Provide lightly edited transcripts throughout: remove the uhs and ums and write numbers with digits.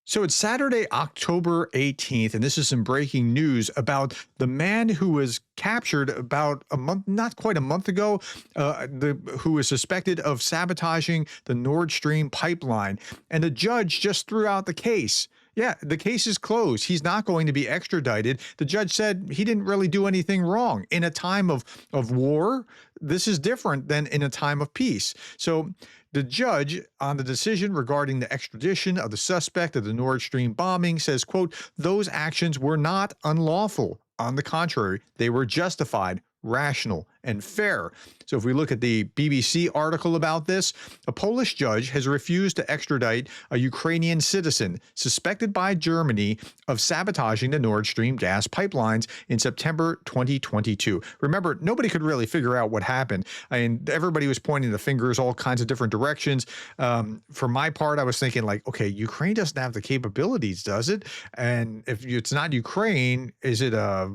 So it's Saturday, October 18th, and this is some breaking news about the man who was captured about a month, not quite a month ago, who was suspected of sabotaging the Nord Stream pipeline. And the judge just threw out the case. Yeah, the case is closed. He's not going to be extradited. The judge said he didn't really do anything wrong. In a time of war, this is different than in a time of peace. So the judge on the decision regarding the extradition of the suspect of the Nord Stream bombing says, quote, those actions were not unlawful. On the contrary, they were justified, rational, and fair. So if we look at the BBC article about this, a Polish judge has refused to extradite a Ukrainian citizen suspected by Germany of sabotaging the Nord Stream gas pipelines in September 2022. Remember, nobody could really figure out what happened. I mean, everybody was pointing the fingers all kinds of different directions. For my part, I was thinking like, okay, Ukraine doesn't have the capabilities, does it? And if it's not Ukraine, is it a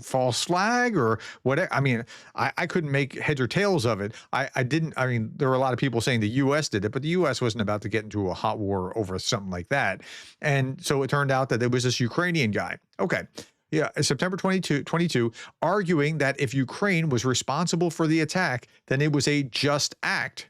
false flag or whatever? I mean, I couldn't make heads or tails of it. I didn't. I mean, there were a lot of people saying the U.S. did it, but the U.S. wasn't about to get into a hot war over something like that. And so it turned out that it was this Ukrainian guy. Okay. Yeah, September 22, arguing that if Ukraine was responsible for the attack, then it was a just act.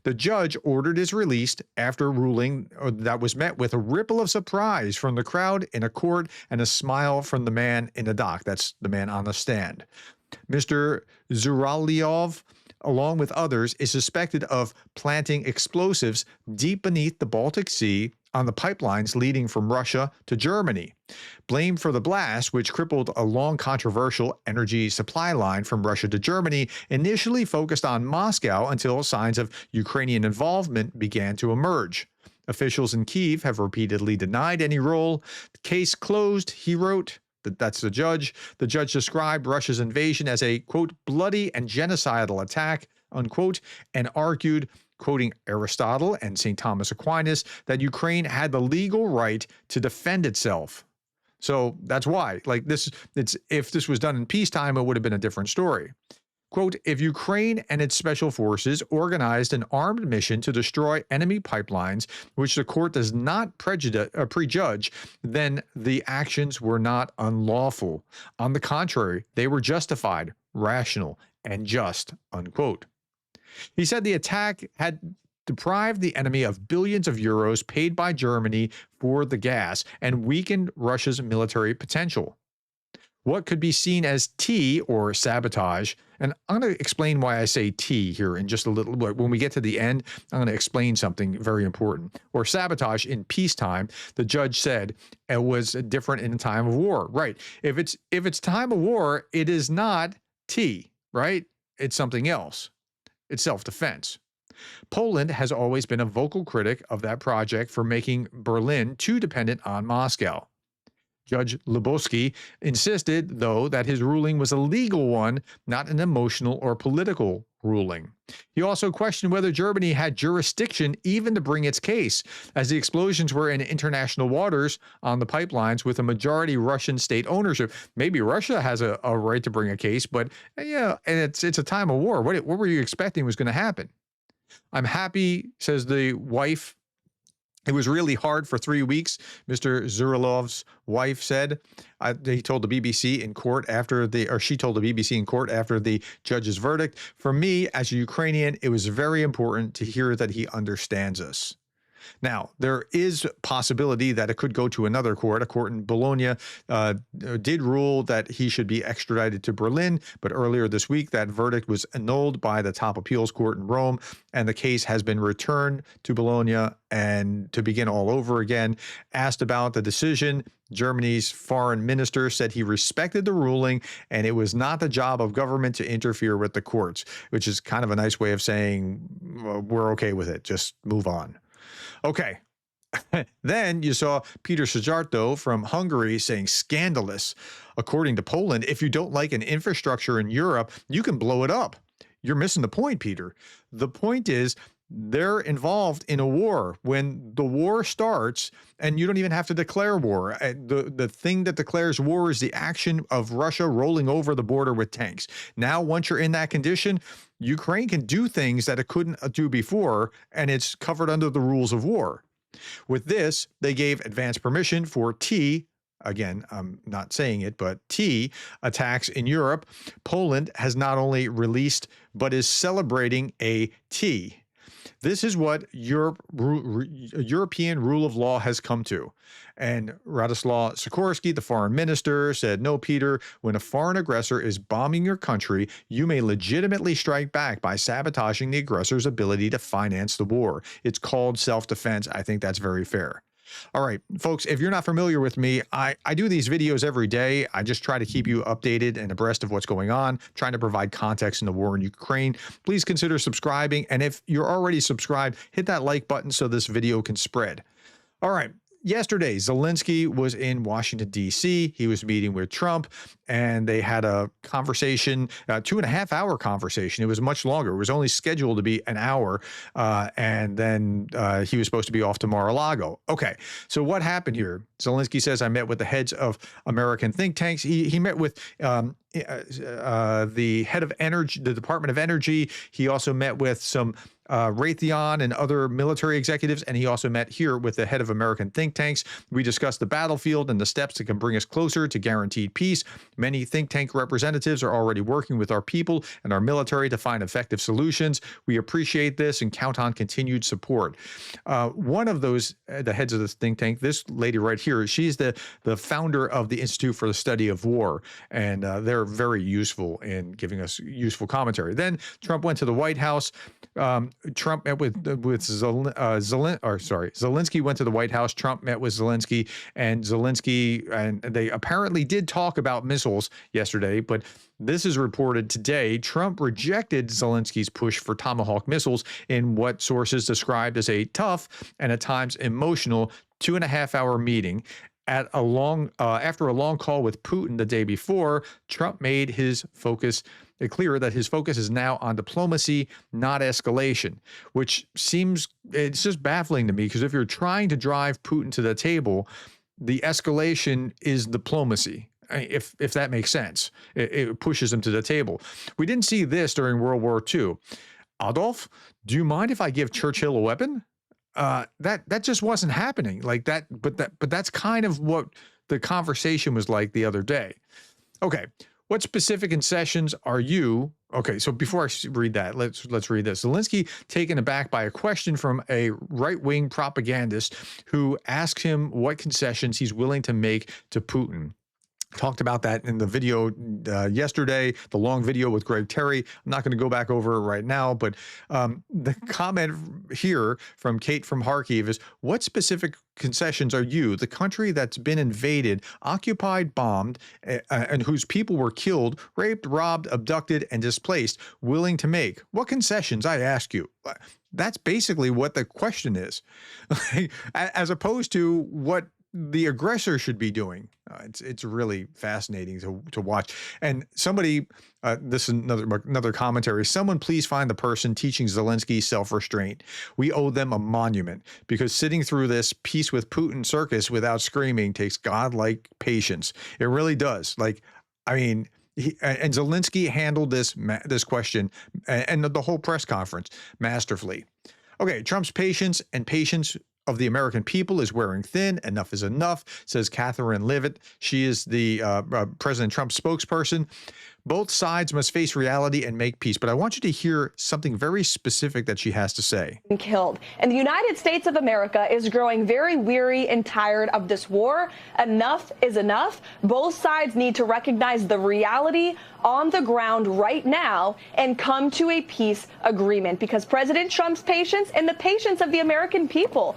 The judge ordered his release after ruling that was met with a ripple of surprise from the crowd in a court and a smile from the man in the dock. That's the man on the stand. Mr. Zuralyov, along with others, is suspected of planting explosives deep beneath the Baltic Sea on the pipelines leading from Russia to Germany. Blame for the blast, which crippled a long controversial energy supply line from Russia to Germany, initially focused on Moscow until signs of Ukrainian involvement began to emerge. Officials in Kyiv have repeatedly denied any role. The case closed, he wrote. That's the judge. The judge described Russia's invasion as a, quote, bloody and genocidal attack, unquote, and argued, quoting Aristotle and St. Thomas Aquinas, that Ukraine had the legal right to defend itself. So that's why, like this, if this was done in peacetime, it would have been a different story. Quote, if Ukraine and its special forces organized an armed mission to destroy enemy pipelines, which the court does not prejudge, then the actions were not unlawful. On the contrary, they were justified, rational, and just, unquote. He said the attack had deprived the enemy of billions of euros paid by Germany for the gas and weakened Russia's military potential. What could be seen as T or sabotage, and I'm going to explain why I say T here in just a little bit. When we get to the end, I'm going to explain something very important. Or sabotage in peacetime, the judge said it was different in a time of war. Right. If it's time of war, it is not T, right? It's something else. It's self-defense. Poland has always been a vocal critic of that project for making Berlin too dependent on Moscow. Judge Luboski insisted, though, that his ruling was a legal one, not an emotional or political ruling. He also questioned whether Germany had jurisdiction even to bring its case, as the explosions were in international waters on the pipelines with a majority Russian state ownership. Maybe Russia has a right to bring a case, but yeah, and it's a time of war. What were you expecting was going to happen? I'm happy, says the wife. It was really hard for 3 weeks, Mr. Zuralov's wife said. He told the BBC in court she told the BBC in court after the judge's verdict. For me, as a Ukrainian, it was very important to hear that he understands us. Now, there is possibility that it could go to another court. A court in Bologna did rule that he should be extradited to Berlin, but earlier this week, that verdict was annulled by the top appeals court in Rome, and the case has been returned to Bologna and to begin all over again. Asked about the decision, Germany's foreign minister said he respected the ruling and it was not the job of government to interfere with the courts, which is kind of a nice way of saying, well, we're okay with it, just move on. Okay. Then you saw Peter Szijjártó from Hungary saying scandalous. According to Poland, if you don't like an infrastructure in Europe, you can blow it up. You're missing the point, Peter. The point is they're involved in a war. When the war starts, and you don't even have to declare war, the thing that declares war is the action of Russia rolling over the border with tanks. Now, once you're in that condition, Ukraine can do things that it couldn't do before, and it's covered under the rules of war. With this, they gave advance permission for again, I'm not saying it, but attacks in Europe. Poland has not only released, but is celebrating a This is what European rule of law has come to. And Radoslaw Sikorski, the foreign minister, said, no, Peter, when a foreign aggressor is bombing your country, you may legitimately strike back by sabotaging the aggressor's ability to finance the war. It's called self-defense. I think that's very fair. All right, folks, if you're not familiar with me, I do these videos every day. I just try to keep you updated and abreast of what's going on, trying to provide context in the war in Ukraine. Please consider subscribing. And if you're already subscribed, hit that like button so this video can spread. All right. Yesterday, Zelenskyy was in Washington, D.C. He was meeting with Trump, and they had a conversation, a 2.5-hour conversation. It was much longer. It was only scheduled to be an hour, and then he was supposed to be off to Mar-a-Lago. Okay, so what happened here? Zelenskyy says, I met with the heads of American think tanks. He met with the head of energy, the Department of Energy. He also met with some Raytheon and other military executives, and he also met here with the head of American think tanks. We discussed the battlefield and the steps that can bring us closer to guaranteed peace. Many think tank representatives are already working with our people and our military to find effective solutions. We appreciate this and count on continued support. One of those, the heads of this think tank, this lady right here, she's the founder of the Institute for the Study of War, and they're very useful in giving us useful commentary. Then Trump went to the White House. Trump met with Zelenskyy went to the White House. Trump met with Zelenskyy, and they apparently did talk about missiles yesterday, but this is reported today. Trump rejected Zelensky's push for Tomahawk missiles in what sources described as a tough and at times emotional 2.5-hour meeting. After a long call with Putin the day before, Trump made his focus clear that his focus is now on diplomacy, not escalation, which it's just baffling to me, because if you're trying to drive Putin to the table, the escalation is diplomacy. If that makes sense, it pushes him to the table. We didn't see this during World War II. Adolf, do you mind if I give Churchill a weapon? That just wasn't happening like that. But that's kind of what the conversation was like the other day. Okay, what specific concessions are you? Okay, so before I read that, let's read this. Zelenskyy taken aback by a question from a right-wing propagandist who asked him what concessions he's willing to make to Putin. Talked about that in the video yesterday, the long video with Greg Terry. I'm not going to go back over it right now, but the comment here from Kate from Kharkiv is, what specific concessions are you, the country that's been invaded, occupied, bombed, and whose people were killed, raped, robbed, abducted, and displaced, willing to make? What concessions, I ask you? That's basically what the question is, as opposed to what the aggressor should be doing. It's really fascinating to watch. And somebody, this is another commentary. Someone please find the person teaching Zelenskyy self-restraint. We owe them a monument, because sitting through this peace with Putin circus without screaming takes godlike patience. It really does. Like, I mean, and Zelenskyy handled this question and the whole press conference masterfully. Okay, Trump's patience of the American people is wearing thin. Enough is enough, says Catherine Levitt. She is the President Trump spokesperson. Both sides must face reality and make peace. But I want you to hear something very specific that she has to say. Killed. And the United States of America is growing very weary and tired of this war. Enough is enough. Both sides need to recognize the reality on the ground right now and come to a peace agreement, because President Trump's patience and the patience of the American people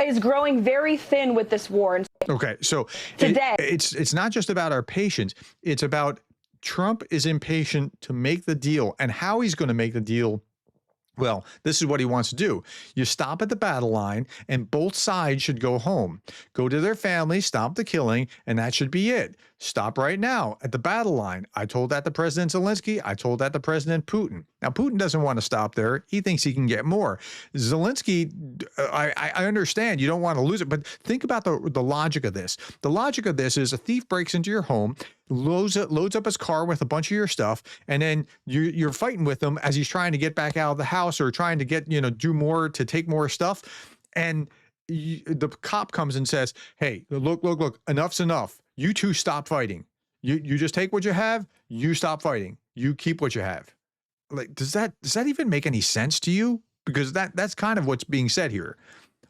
is growing very thin with this war. Okay, so today it's not just about our patience. It's about Trump is impatient to make the deal, and how he's going to make the deal. Well, this is what he wants to do. You stop at the battle line, and both sides should go home. Go to their families, stop the killing, and that should be it. Stop right now at the battle line. I told that to President Zelenskyy. I told that to President Putin. Now, Putin doesn't want to stop there. He thinks he can get more. Zelenskyy, I understand you don't want to lose it, but think about the logic of this. The logic of this is a thief breaks into your home, loads up his car with a bunch of your stuff, and then you're fighting with him as he's trying to get back out of the house, or trying to get, do more to take more stuff. And the cop comes and says, "Hey, look, enough's enough. You two stop fighting. You just take what you have. You stop fighting. You keep what you have." Like, does that even make any sense to you? Because that's kind of what's being said here.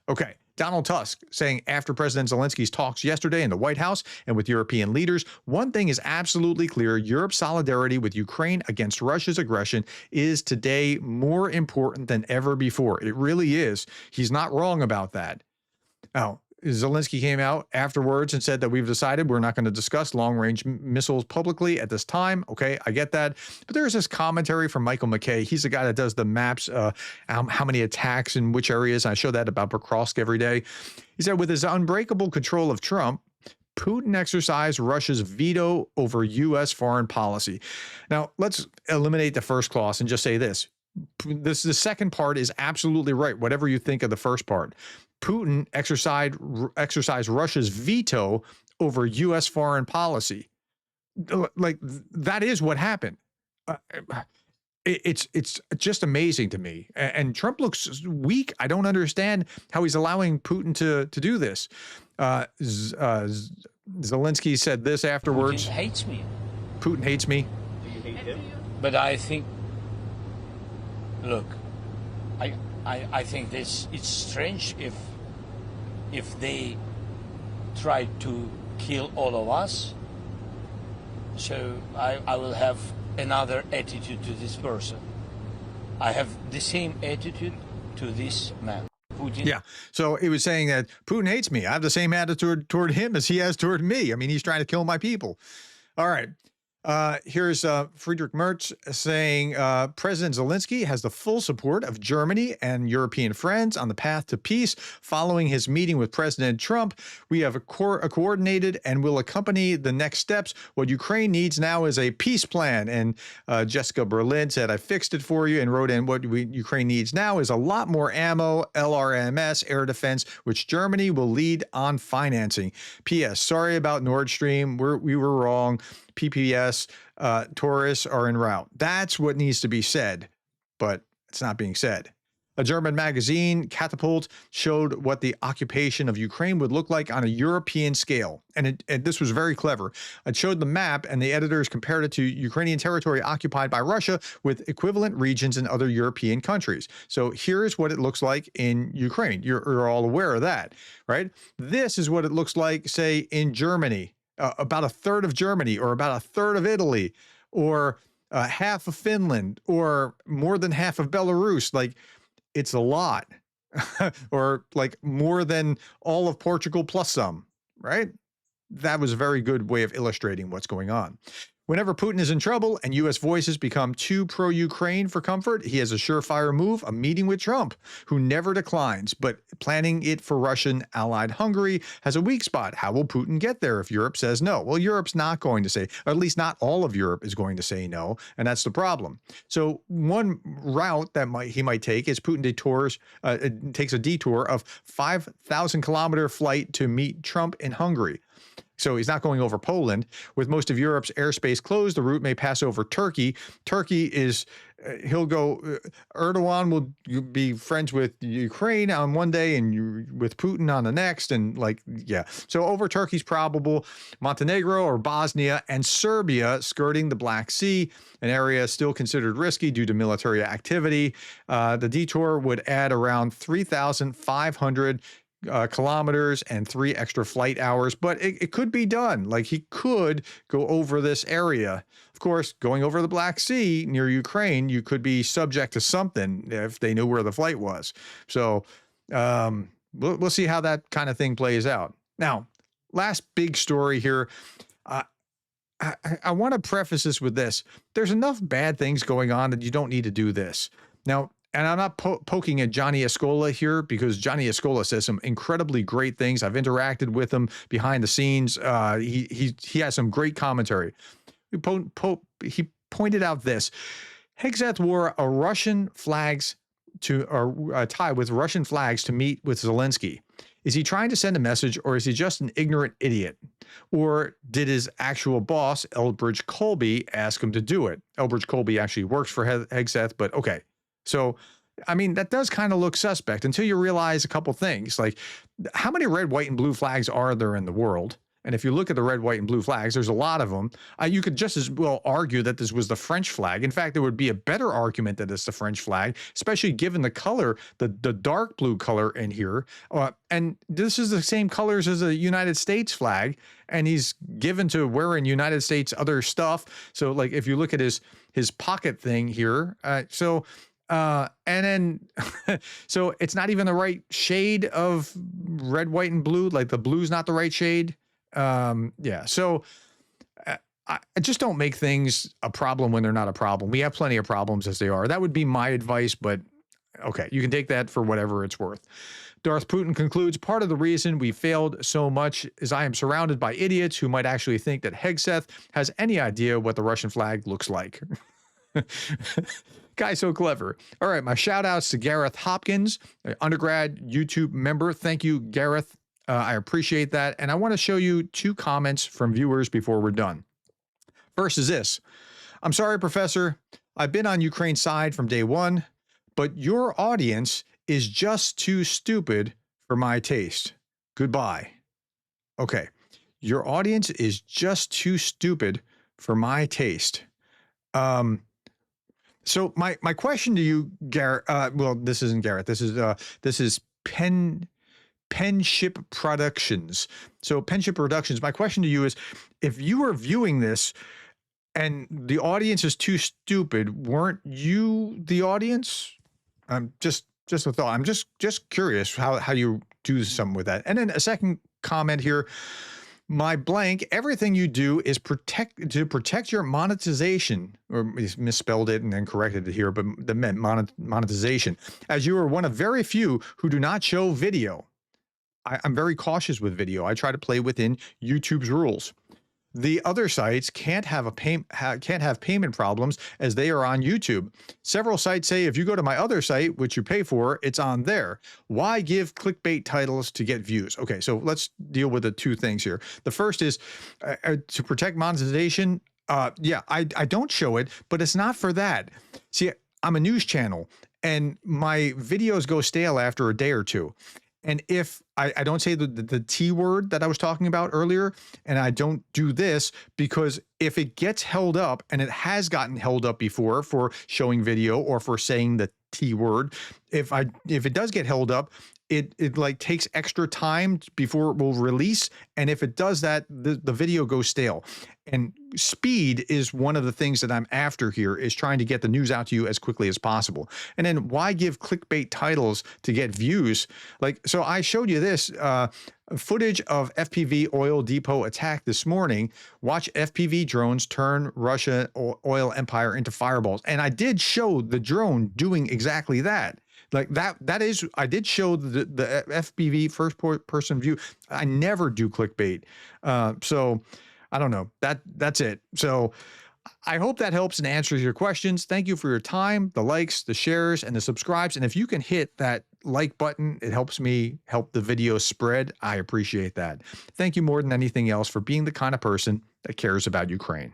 Okay. Donald Tusk saying after President Zelensky's talks yesterday in the White House and with European leaders, one thing is absolutely clear: Europe's solidarity with Ukraine against Russia's aggression is today more important than ever before. It really is. He's not wrong about that. Now, Zelensky came out afterwards and said that we've decided we're not going to discuss long-range missiles publicly at this time. Okay, I get that. But there's this commentary from Michael McKay. He's the guy that does the maps, how many attacks in which areas. I show that about Pokrovsk every day. He said, with his unbreakable control of Trump, Putin exercised Russia's veto over U.S. foreign policy. Now, let's eliminate the first clause and just say this. The second part is absolutely right, whatever you think of the first part. Putin exercised Russia's veto over U.S. foreign policy. Like, that is what happened. It's just amazing to me. And Trump looks weak. I don't understand how he's allowing Putin to do this. Zelensky said this afterwards. Putin hates me. Putin hates me. Do you hate him? But I think, look, I think this, it's strange if they try to kill all of us. So I will have another attitude to this person. I have the same attitude to this man. Putin. Yeah. So he was saying that Putin hates me. I have the same attitude toward him as he has toward me. I mean, he's trying to kill my people. All right. Here's Friedrich Merz saying President Zelensky has the full support of Germany and European friends on the path to peace. Following his meeting with President Trump, we have coordinated and will accompany the next steps. What Ukraine needs now is a peace plan. And Jessica Berlin said, I fixed it for you, and wrote in, what Ukraine needs now is a lot more ammo, LRMS, air defense, which Germany will lead on financing. P.S. Sorry about Nord Stream. We were wrong. PPS, tourists are en route. That's what needs to be said, but it's not being said. A German magazine, Catapult, showed what the occupation of Ukraine would look like on a European scale. And this was very clever. It showed the map, and the editors compared it to Ukrainian territory occupied by Russia with equivalent regions in other European countries. So here's what it looks like in Ukraine. You're all aware of that, right? This is what it looks like, say, in Germany. About a third of Germany, or about a third of Italy, or half of Finland, or more than half of Belarus. Like, it's a lot. Or like more than all of Portugal plus some, right? That was a very good way of illustrating what's going on. Whenever Putin is in trouble and U.S. voices become too pro-Ukraine for comfort, he has a surefire move, a meeting with Trump, who never declines, but planning it for Russian allied Hungary has a weak spot. How will Putin get there if Europe says no? Well, Europe's not going to say, or at least not all of Europe is going to say no, and that's the problem. So one route that he might take is Putin takes a detour of 5,000-kilometer flight to meet Trump in Hungary. So he's not going over Poland. With most of Europe's airspace closed, the route may pass over Turkey. Turkey is, he'll go, Erdogan will be friends with Ukraine on one day and with Putin on the next. And like, yeah. So over Turkey's probable, Montenegro or Bosnia, and Serbia skirting the Black Sea, an area still considered risky due to military activity. The detour would add around 3,500 kilometers and 3 extra flight hours, but it could be done. Like, he could go over this area. Of course, going over the Black Sea near Ukraine, you could be subject to something if they knew where the flight was. So we'll see how that kind of thing plays out. Now, last big story here. I want to preface this with this. There's enough bad things going on that you don't need to do this. Now, and I'm not poking at Johnny Escola here, because Johnny Escola says some incredibly great things. I've interacted with him behind the scenes. He has some great commentary. He pointed out this. Hegseth wore a Russian flags to, or a tie with Russian flags to meet with Zelensky. Is he trying to send a message, or is he just an ignorant idiot? Or did his actual boss, Elbridge Colby, ask him to do it? Elbridge Colby actually works for Hegseth, but okay. So I mean, that does kind of look suspect until you realize a couple things. Like, how many red, white, and blue flags are there in the world? And if you look at the red, white, and blue flags, there's a lot of them. You could just as well argue that this was the French flag. In fact, there would be a better argument that it's the French flag, especially given the color, the dark blue color in here. And this is the same colors as a United States flag, and he's given to wearing United States other stuff. So, like, if you look at his pocket thing here, and then, so it's not even the right shade of red, white, and blue. Like, the blue's not the right shade. Yeah. So I just don't make things a problem when they're not a problem. We have plenty of problems as they are. That would be my advice, but okay, you can take that for whatever it's worth. Darth Putin concludes, part of the reason we failed so much is I am surrounded by idiots who might actually think that Hegseth has any idea what the Russian flag looks like. Guy so clever. All right, my shout outs to Gareth Hopkins, undergrad YouTube member. Thank you, Gareth. I appreciate that. And I want to show you 2 comments from viewers before we're done. First is this. I'm sorry, Professor. I've been on Ukraine's side from day one, but your audience is just too stupid for my taste. Goodbye. Okay. Your audience is just too stupid for my taste. So my question to you, Garrett, well, this isn't Garrett. This is Penship Productions. So Penship Productions, my question to you is, if you are viewing this and the audience is too stupid, weren't you the audience? Just a thought. I'm just curious how you do something with that. And then a second comment here. My blank, everything you do is to protect your monetization, or misspelled it and then corrected it here, but the meant monetization, as you are one of very few who do not show video. I'm very cautious with video. I try to play within YouTube's rules. The other sites can't have payment problems as they are on YouTube. Several sites say if you go to my other site, which you pay for, it's on there. Why give clickbait titles to get views? Okay, so let's deal with the 2 things here. The first is to protect monetization. Yeah, I don't show it, but it's not for that. See, I'm a news channel, and my videos go stale after a day or 2. And if I don't say the T word that I was talking about earlier, and I don't do this, because if it gets held up, and it has gotten held up before for showing video or for saying the T word, if it does get held up, it like takes extra time before it will release. And if it does that, the video goes stale. And speed is one of the things that I'm after here, is trying to get the news out to you as quickly as possible. And then why give clickbait titles to get views? Like, so I showed you this footage of FPV oil depot attack this morning. Watch FPV drones turn Russia oil empire into fireballs. And I did show the drone doing exactly that. Like that is, I did show the FPV first person view. I never do clickbait. So I don't know, that's it. So I hope that helps and answers your questions. Thank you for your time, the likes, the shares, and the subscribes. And if you can hit that like button, it helps me help the video spread. I appreciate that. Thank you more than anything else for being the kind of person that cares about Ukraine.